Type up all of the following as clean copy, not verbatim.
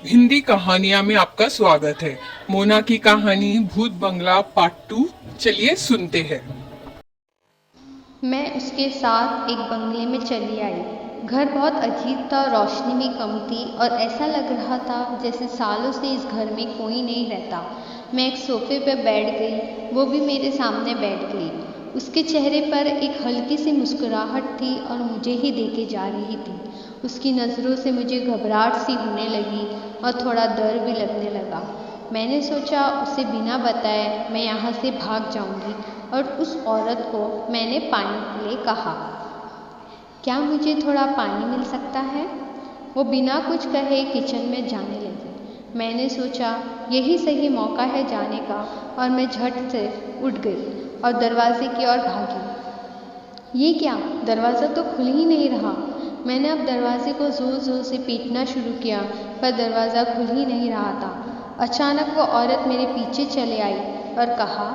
हिंदी कहानियां में आपका स्वागत है। मोना की कहानी भूत बंगला पार्ट 2। चलिए सुनते हैं। मैं उसके साथ एक बंगले में चली आई। घर बहुत अजीब था, रोशनी भी कम थी और ऐसा लग रहा था जैसे सालों से इस घर में कोई नहीं रहता। मैं एक सोफे पर बैठ गई, वो भी मेरे सामने बैठ गई। उसके चेहरे पर एक हल्की सी मुस्कुराहट थी और मुझे ही देखे जा रही थी। उसकी नज़रों से मुझे घबराहट सी होने लगी और थोड़ा डर भी लगने लगा। मैंने सोचा उसे बिना बताए मैं यहाँ से भाग जाऊँगी और उस औरत को मैंने पानी के लिए कहा, क्या मुझे थोड़ा पानी मिल सकता है? वो बिना कुछ कहे किचन में जाने लगी। मैंने सोचा यही सही मौका है जाने का और मैं झट से उठ गई और दरवाजे की ओर भागी। ये क्या, दरवाज़ा तो खुल ही नहीं रहा। मैंने अब दरवाजे को ज़ोर ज़ोर से पीटना शुरू किया पर दरवाज़ा खुल ही नहीं रहा था। अचानक वो औरत मेरे पीछे चले आई और कहा,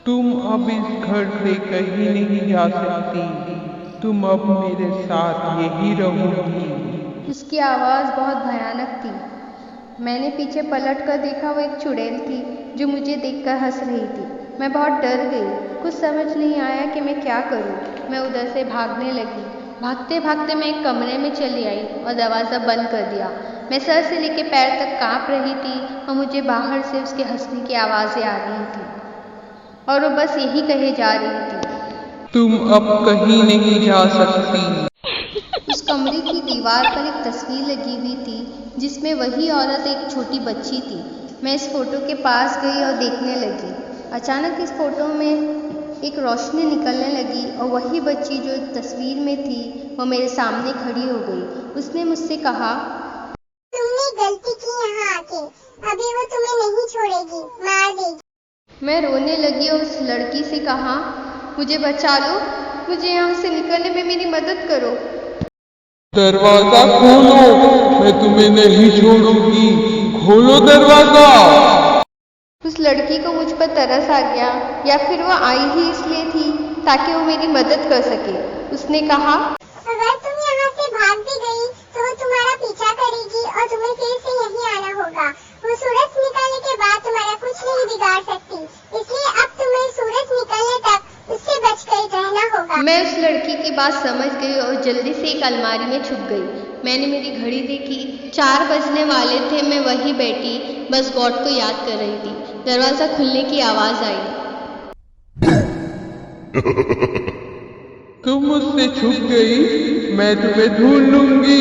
तुम अब इस घर से कहीं नहीं जा सकती। तुम अब मेरे साथ यही रहोगी। उसकी आवाज़ बहुत भयानक थी। मैंने पीछे पलट कर देखा, वो एक चुड़ैल थी जो मुझे देखकर हंस रही थी। मैं बहुत डर गई, कुछ समझ नहीं आया कि मैं क्या करूं। मैं उधर से भागने लगी। भागते भागते मैं एक कमरे में चली आई और दरवाज़ा बंद कर दिया। मैं सर से लेकर पैर तक कांप रही थी और मुझे बाहर से उसके हंसने की आवाज़ें आ रही थी और वो बस यही कहे जा रही थी, तुम अब कहीं नहीं जा सकती। उस कमरे की दीवार पर एक तस्वीर लगी हुई थी जिसमें वही औरत एक छोटी बच्ची थी। मैं इस फोटो के पास गई और देखने लगी। अचानक इस फोटो में एक रोशनी निकलने लगी और वही बच्ची जो तस्वीर में थी वो मेरे सामने खड़ी हो गई। उसने मुझसे कहा, तुमने गलती की यहाँ आके, अभी वो तुम्हें नहीं छोड़ेगी, मार देगी। मैं रोने लगी और उस लड़की से कहा, मुझे बचा लो, मुझे यहाँ से निकलने में मेरी मदद करो। दरवाजा खोलो, मैं तुम्हें नहीं छोड़ूंगी। खोलो दरवाजा। उस लड़की को मुझ पर तरस आ गया, या फिर वो आई ही इसलिए थी ताकि वो मेरी मदद कर सके। उसने कहा, अगर तुम यहाँ से भाग भी गई तो वो तुम्हारा पीछा करेगी और तुम्हें फिर से यहीं आना होगा। वो सूरज निकलने के बाद तुम्हारा कुछ नहीं बिगाड़ सकती, इसलिए अब तुम्हें सूरज निकलने तक उससे बचकर रहना होगा। मैं उस लड़की की बात समझ गई और जल्दी से एक अलमारी में छुप गई। मैंने मेरी घड़ी देखी, 4 बजने वाले थे। मैं वहीं बैठी बस गॉड को याद कर रही थी। दरवाज़ा खुलने की आवाज़ आई। तुम मुझसे छुप गई, मैं तुम्हें ढूंढ लूंगी।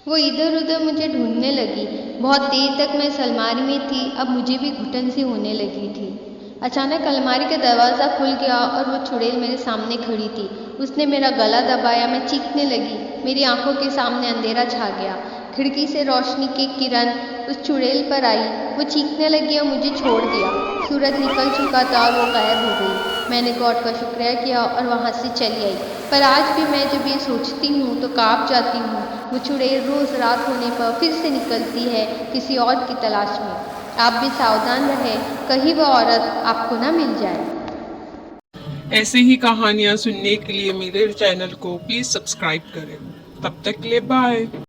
वो इधर उधर मुझे ढूंढने लगी। बहुत देर तक मैं इस अलमारी में थी। अब मुझे भी घुटन सी होने लगी थी। अचानक अलमारी का दरवाज़ा खुल गया और वो चुड़ैल मेरे सामने खड़ी थी। उसने मेरा गला दबाया। मैं चीखने लगी। मेरी आंखों के सामने अंधेरा छा गया। खिड़की से रोशनी की किरण उस चुड़ैल पर आई। वो चीखने लगी और मुझे छोड़ दिया। सूरज निकल चुका था और वो गायब हो गई। मैंने गॉड का शुक्रिया किया और वहाँ से चली आई। पर आज भी मैं जब ये सोचती हूँ तो काँप जाती हूँ। वो चुड़ैल रोज़ रात होने पर फिर से निकलती है किसी और की तलाश में। आप भी सावधान रहें, कहीं वो औरत आपको ना मिल जाए। ऐसे ही कहानियां सुनने के लिए मेरे चैनल को प्लीज सब्सक्राइब करें। तब तक के लिए बाय।